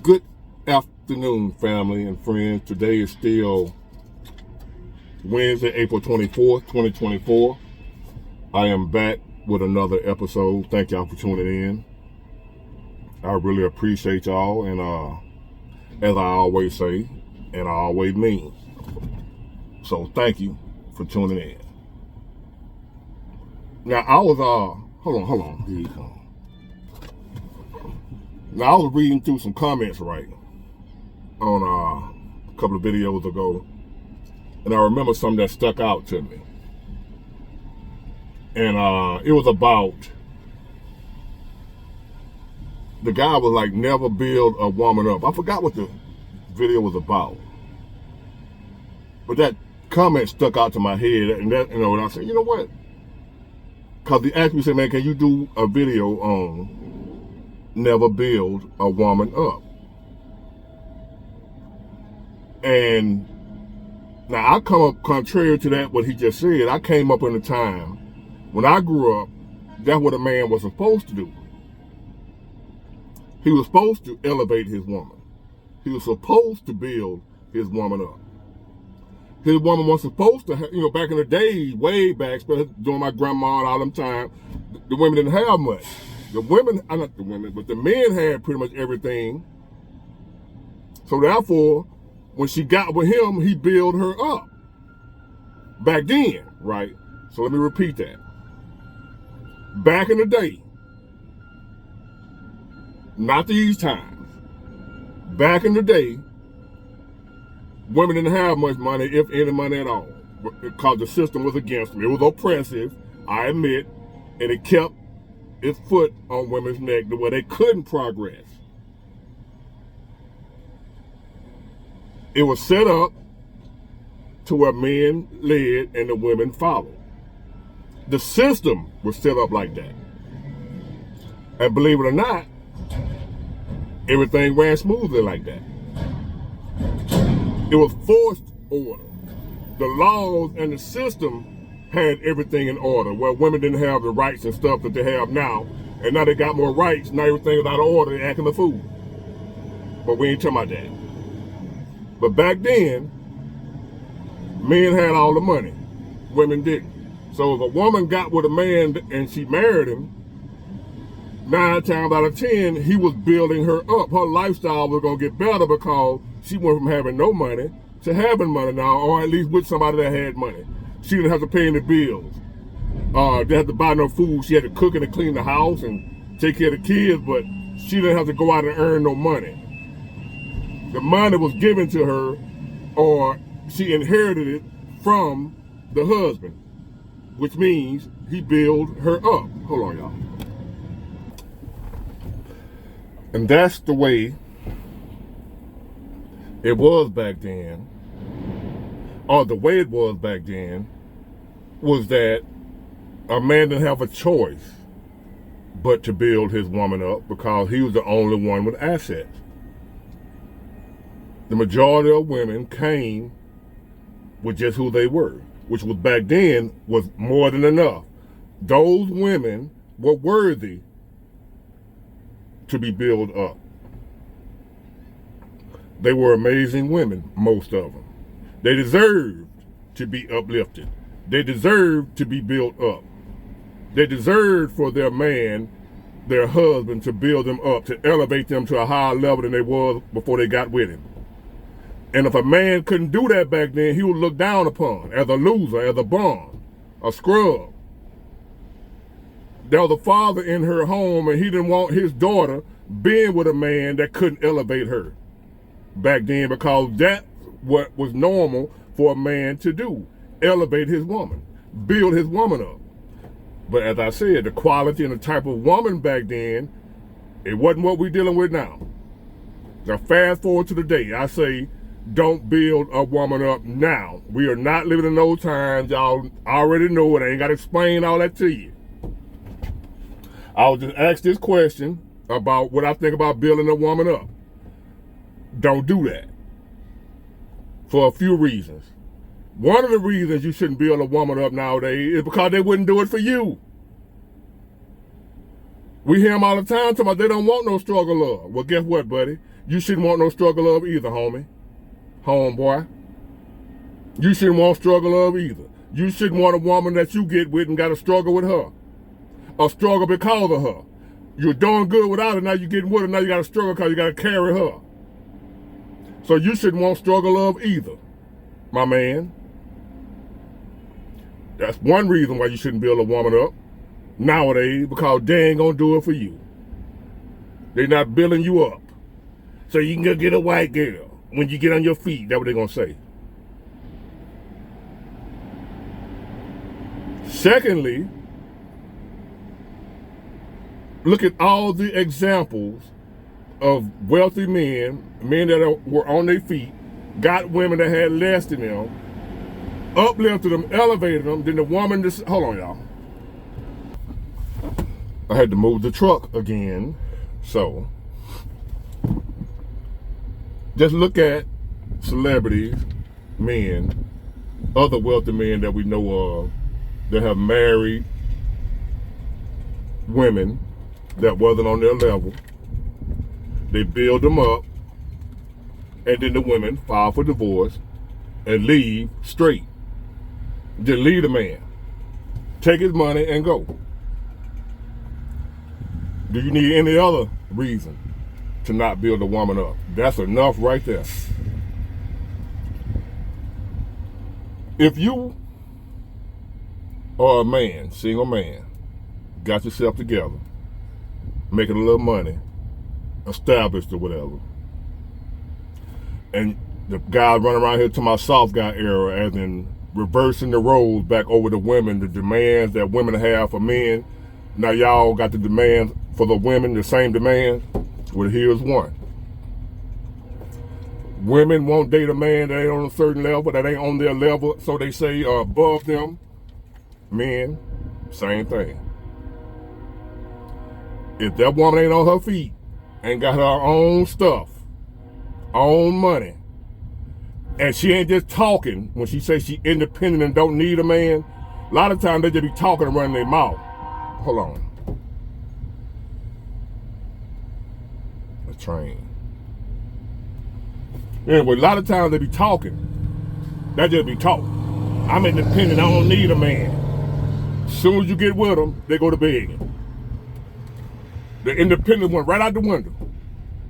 Good afternoon, family and friends. Today is still Wednesday, April 24th, 2024. I am back with another episode. Thank y'all for tuning in. I really appreciate y'all, and as I always say, and I always mean. So thank you for tuning in. Now I was hold on. Here you come. Now I was reading through some comments right on a couple of videos ago, and I remember something that stuck out to me. And it was about, the guy was like, never build a woman up. I forgot what the video was about, but that comment stuck out to my head, and that, and I said, you know what? Because he asked me, said, man, can you do a video on never build a woman up? And now I come up contrary to that, what he just said. I came up in a time when I grew up, that's what a man was supposed to do. He was supposed to elevate his woman. He was supposed to build his woman up. His woman was supposed to, back in the days, way back, especially during my grandma and all them time, the women didn't have much. The women, not the women, but the men had pretty much everything. So therefore, when she got with him, he built her up. Back then, right? So let me repeat that. Back in the day, not these times, back in the day, women didn't have much money, if any money at all, because the system was against them. It was oppressive, I admit, and it kept its foot on women's neck to where they couldn't progress. It was set up to where men led and the women followed. The system was set up like that. And believe it or not, everything ran smoothly like that. It was forced order. The laws and the system had everything in order, where women didn't have the rights and stuff that they have now. And now they got more rights. Now everything is out of order. They're acting a fool. But we ain't talking about that. But back then, men had all the money. Women didn't. So if a woman got with a man and she married him, 9 times out of 10, he was building her up. Her lifestyle was going to get better because she went from having no money to having money now, or at least with somebody that had money. She didn't have to pay any bills. Didn't have to buy no food. She had to cook and clean the house and take care of the kids, but she didn't have to go out and earn no money. The money was given to her, or she inherited it from the husband, which means he built her up. Hold on, y'all. And that's the way it was back then, or the way it was back then, was that a man didn't have a choice but to build his woman up because he was the only one with assets. The majority of women came with just who they were, which was back then was more than enough. Those women were worthy to be built up. They were amazing women, most of them. They deserved to be uplifted. They deserved to be built up. They deserved for their man, their husband, to build them up, to elevate them to a higher level than they was before they got with him. And if a man couldn't do that back then, he was looked down upon as a loser, as a bum, a scrub. There was a father in her home, and he didn't want his daughter being with a man that couldn't elevate her back then, because that's what was normal for a man to do: elevate his woman, build his woman up. But as I said, the quality and the type of woman back then, it wasn't what we're dealing with now. Now fast forward to the day, I say, don't build a woman up now. We are not living in those times. Y'all already know it. I ain't got to explain all that to you. I'll just ask this question about what I think about building a woman up. Don't do that. For a few reasons. One of the reasons you shouldn't build a woman up nowadays is because they wouldn't do it for you. We hear them all the time talking about they don't want no struggle love. Well, guess what, buddy? You shouldn't want no struggle love either, homeboy. You shouldn't want struggle love either. You shouldn't want a woman that you get with and got to struggle with her. Or struggle because of her. You're doing good without her, now you're getting with her, now you got to struggle because you got to carry her. So you shouldn't want struggle love either, my man. That's one reason why you shouldn't build a woman up nowadays, because they ain't gonna do it for you. They're not building you up. So you can go get a white girl when you get on your feet. That's what they're gonna say. Secondly, look at all the examples of wealthy men that were on their feet, got women that had less than them, uplifted them, elevated them, then the woman just, hold on y'all. I had to move the truck again, so. Just look at celebrities, men, other wealthy men that we know of that have married women that wasn't on their level. They build them up, and then the women file for divorce and leave straight. Just leave the man, take his money and go. Do you need any other reason to not build a woman up? That's enough right there. If you are a man, single man, got yourself together, making a little money, established or whatever, and the guys running around here to my soft guy era, as in reversing the roles back over to women, the demands that women have for men. Now y'all got the demands for the women, the same demands. Well, here's one. Women won't date a man that ain't on a certain level, that ain't on their level, so they say above them. Men, same thing. If that woman ain't on her feet, ain't got her own stuff, own money, and she ain't just talking when she says she independent and don't need a man, a lot of times they just be talking and running their mouth. Hold on. A train. Anyway, a lot of times they be talking. That just be talk. I'm independent, I don't need a man. As soon as you get with them, they go to begging. The independent went right out the window.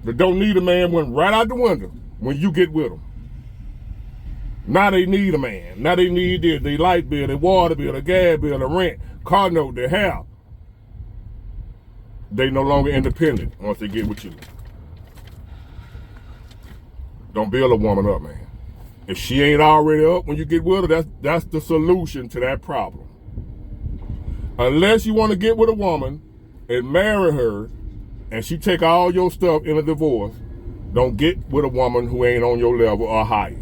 The don't need a man went right out the window when you get with them. Now they need a man. Now they need their light bill, their water bill, their gas bill, their rent, car note, their house. They no longer independent once they get with you. Don't build a woman up, man. If she ain't already up when you get with her, that's the solution to that problem. Unless you want to get with a woman and marry her and she take all your stuff in a divorce, don't get with a woman who ain't on your level or higher.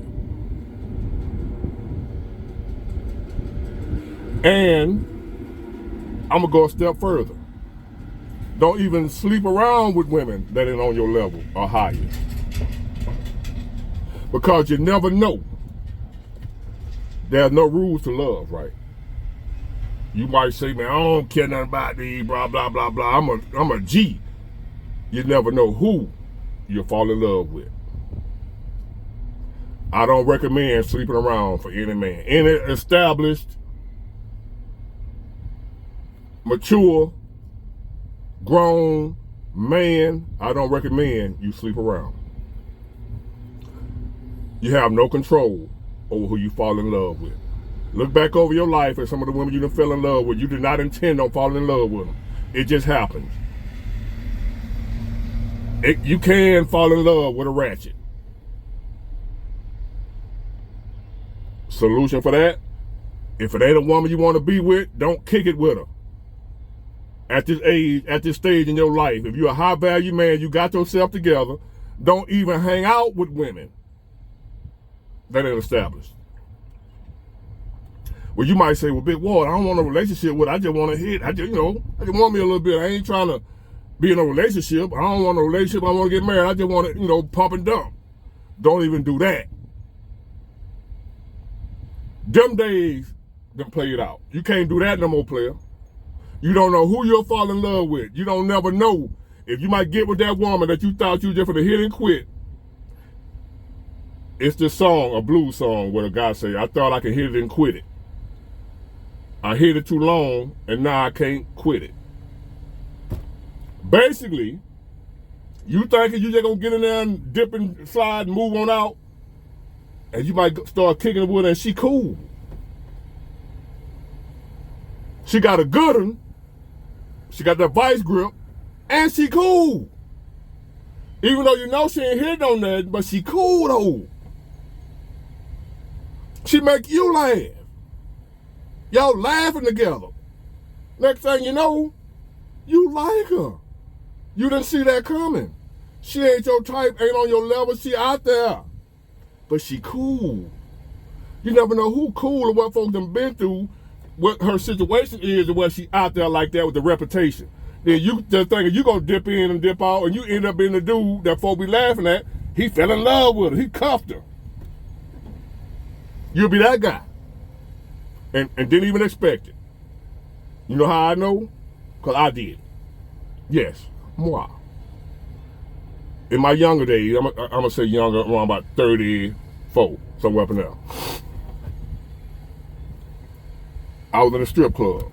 And I'm gonna go a step further. Don't even sleep around with women that ain't on your level or higher. Because you never know. There's no rules to love, right? You might say, man, I don't care nothing about these, blah, blah, blah, blah. I'm a G. You never know who you'll fall in love with. I don't recommend sleeping around for any man. Any established, mature, grown man, I don't recommend you sleep around. You have no control over who you fall in love with. Look back over your life and some of the women you done fell in love with, you did not intend on falling in love with them. It just happened. You can fall in love with a ratchet. Solution for that, if it ain't a woman you want to be with, don't kick it with her. At this age, at this stage in your life, if you're a high value man, you got yourself together, don't even hang out with women that ain't established. Well, you might say, well, Big Ward, I don't want a relationship with her. I just want to hit. I just want me a little bit. I ain't trying to be in a relationship. I don't want a relationship. I want to get married. I just want to, pump and dump. Don't even do that. Them days, them played out. You can't do that no more, player. You don't know who you'll fall in love with. You don't never know if you might get with that woman that you thought you were just for the hit and quit. It's this song, a blues song, where the guy say, I thought I could hit it and quit it. I hit it too long, and now I can't quit it. Basically, you thinking you just gonna get in there and dip and slide and move on out, and you might start kicking it with her, and she cool. She got a good one. She got that vice grip, and she cool. Even though you know she ain't hitting on that, but she cool though. She make you laugh. Y'all laughing together. Next thing you know, you like her. You didn't see that coming. She ain't your type, ain't on your level, she out there. But she cool. You never know who cool or what folks done been through, what her situation is, and what she out there like that with the reputation. Then you just thinking you gonna dip in and dip out, and you end up being the dude that folk be laughing at. He fell in love with her. He cuffed her. You'll be that guy. And didn't even expect it. You know how I know? Because I did. Yes, moi. In my younger days, I'm going to say younger, around about 34, somewhere up in there. I was in a strip club.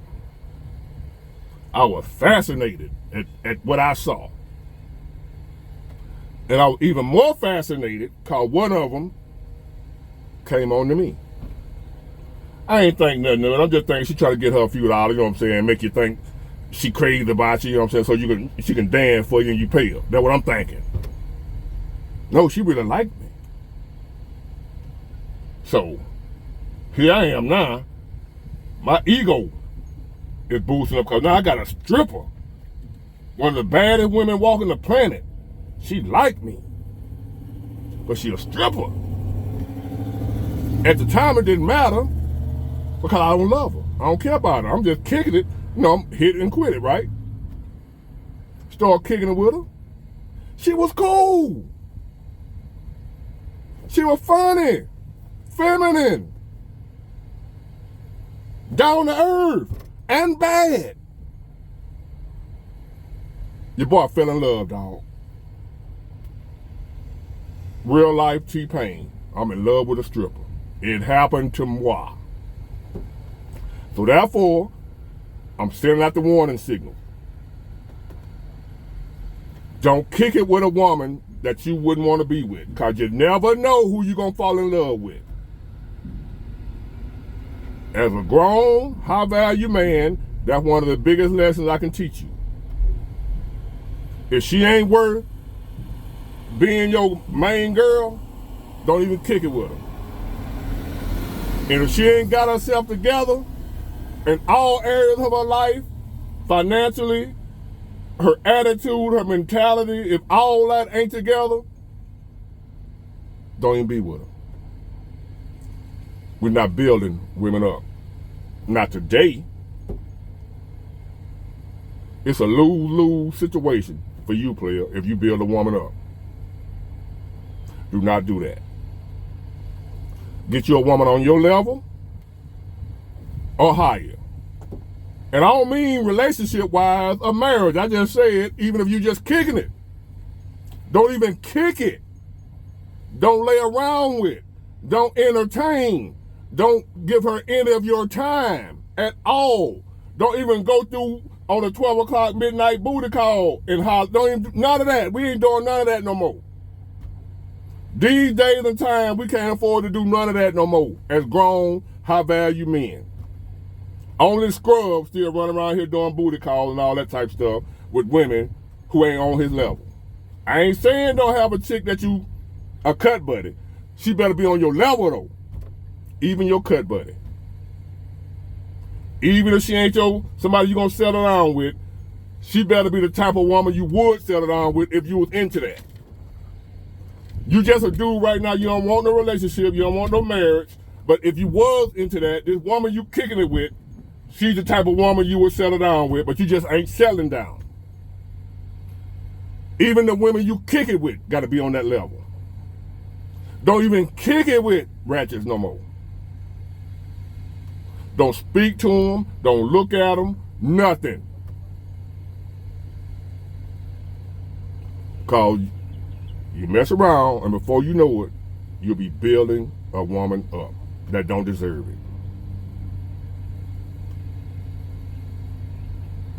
I was fascinated at what I saw. And I was even more fascinated because one of them came on to me. I ain't think nothing of it. I'm just thinking she trying to get her a few dollars, you know what I'm saying, make you think she crazy about you, you know what I'm saying, so she can dance for you and you pay her. That's what I'm thinking. No, she really liked me. So, here I am now. My ego is boosting up because now I got a stripper. One of the baddest women walking the planet. She liked me. But she a stripper. At the time, it didn't matter because I don't love her. I don't care about her. I'm just kicking it. You know, I'm hit it and quit it, right? Start kicking it with her. She was cool. She was funny, feminine, down to earth, and bad. Your boy fell in love, dog. Real life T-Pain. I'm in love with a stripper. It happened to moi. So therefore, I'm sending out the warning signal. Don't kick it with a woman that you wouldn't want to be with, because you never know who you're going to fall in love with. As a grown, high-value man, that's one of the biggest lessons I can teach you. If she ain't worth being your main girl, don't even kick it with her. And if she ain't got herself together in all areas of her life, financially, her attitude, her mentality, if all that ain't together, don't even be with her. We're not building women up. Not today. It's a lose-lose situation for you, player, if you build a woman up. Do not do that. Get you a woman on your level or higher. And I don't mean relationship-wise or marriage. I just said, even if you just kicking it, don't even kick it. Don't lay around with. Don't entertain. Don't give her any of your time at all. Don't even go through on a 12 o'clock midnight booty call and holler. Don't even, none of that. We ain't doing none of that no more. These days and time, we can't afford to do none of that no more as grown, high-value men. Only scrubs still running around here doing booty calls and all that type stuff with women who ain't on his level. I ain't saying don't have a chick that you a cut buddy. She better be on your level though. Even your cut buddy. Even if she ain't somebody you gonna settle down with, she better be the type of woman you would settle down with if you was into that. You just a dude right now, you don't want no relationship, you don't want no marriage, but if you was into that, this woman you kicking it with, she's the type of woman you would settle down with, but you just ain't settling down. Even the women you kick it with got to be on that level. Don't even kick it with ratchets no more. Don't speak to them. Don't look at them. Nothing. Because you mess around, and before you know it, you'll be building a woman up that don't deserve it.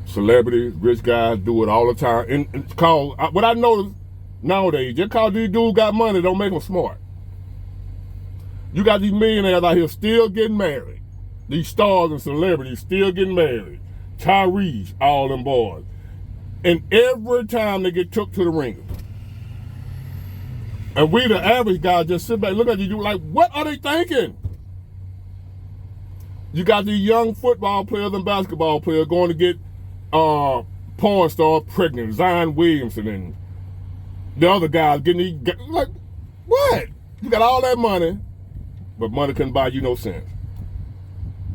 Celebrities, rich guys do it all the time. And it's called, what I noticed nowadays, just cause these dudes got money don't make them smart. You got these millionaires out here still getting married. These stars and celebrities still getting married. Tyrese, all them boys. And every time they get took to the ringer. And we, the average guy, just sit back and look at you like, what are they thinking? You got these young football players and basketball players going to get porn stars pregnant, Zion Williamson and the other guys getting these, like, what? You got all that money, but money couldn't buy you no sense.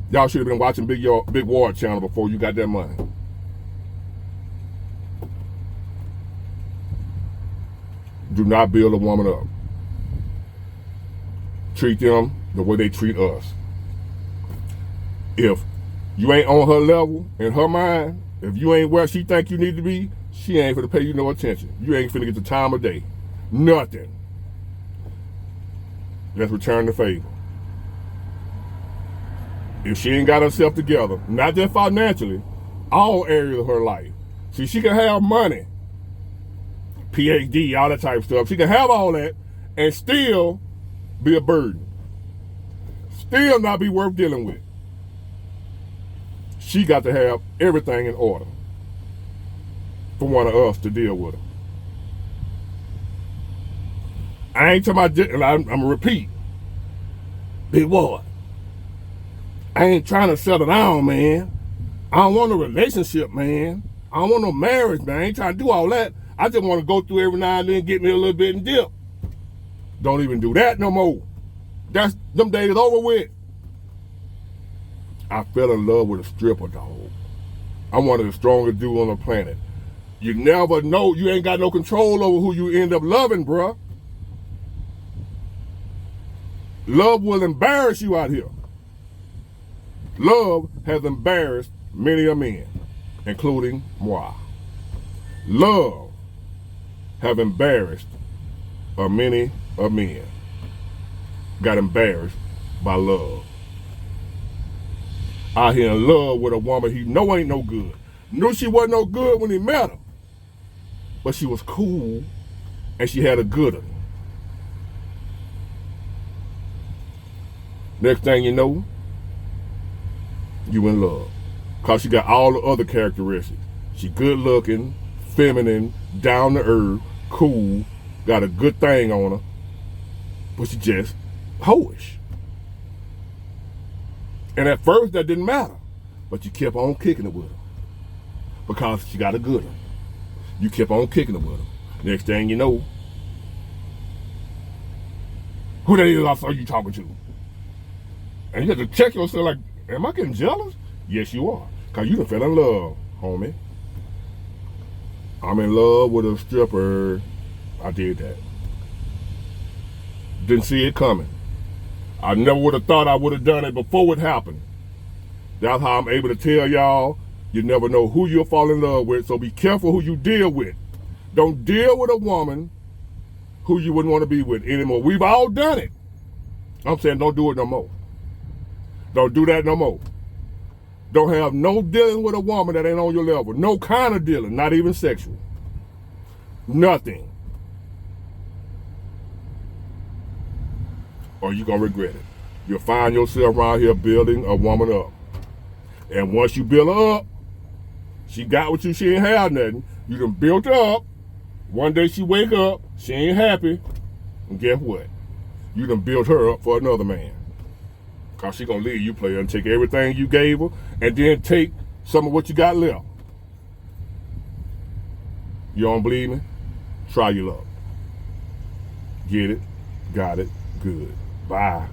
Y'all should have been watching Big Ward channel before you got that money. Do not build a woman up. Treat them the way they treat us. If you ain't on her level, in her mind, if you ain't where she think you need to be, she ain't finna pay you no attention. You ain't finna get the time of day. Nothing. Let's return the favor. If she ain't got herself together, not just financially, all areas of her life. See, she can have money, PhD, all that type of stuff. She can have all that and still be a burden. Still not be worth dealing with. She got to have everything in order for one of us to deal with her. I ain't talking about, I'm going to repeat. Big boy, I ain't trying to settle down, man. I don't want a relationship, man. I don't want no marriage, man. I ain't trying to do all that. I just want to go through every now and then, get me a little bit and dip. Don't even do that no more. Them days over with. I fell in love with a stripper, dog. I'm one of the strongest dudes on the planet. You never know. You ain't got no control over who you end up loving, bruh. Love will embarrass you out here. Love has embarrassed many a man, including moi. Love have embarrassed many a men. Got embarrassed by love. Out here in love with a woman he know ain't no good. Knew she wasn't no good when he met her. But she was cool and she had a good one. Next thing you know, you in love. Cause she got all the other characteristics. She good looking, feminine, down to earth, cool, got a good thing on her, but she just hoish. And at first that didn't matter, but you kept on kicking it with her because she got a good one. You kept on kicking it with her. Next thing you know, who the hell else are you talking to? And you have to check yourself like, am I getting jealous? Yes, you are. Because you done fell in love, homie. I'm in love with a stripper. I did that. Didn't see it coming. I never would have thought I would have done it before it happened. That's how I'm able to tell y'all, you never know who you'll fall in love with, so be careful who you deal with. Don't deal with a woman who you wouldn't want to be with anymore. We've all done it. I'm saying don't do it no more. Don't do that no more. Don't have no dealing with a woman that ain't on your level. No kind of dealing, not even sexual. Nothing. Or you're going to regret it. You'll find yourself around here building a woman up. And once you build her up, she got what she ain't have nothing. You done built her up. One day she wake up, she ain't happy. And guess what? You done built her up for another man. Cause she gonna leave you, player, and take everything you gave her, and then take some of what you got left. You don't believe me? Try your luck. Get it, got it, good. Bye.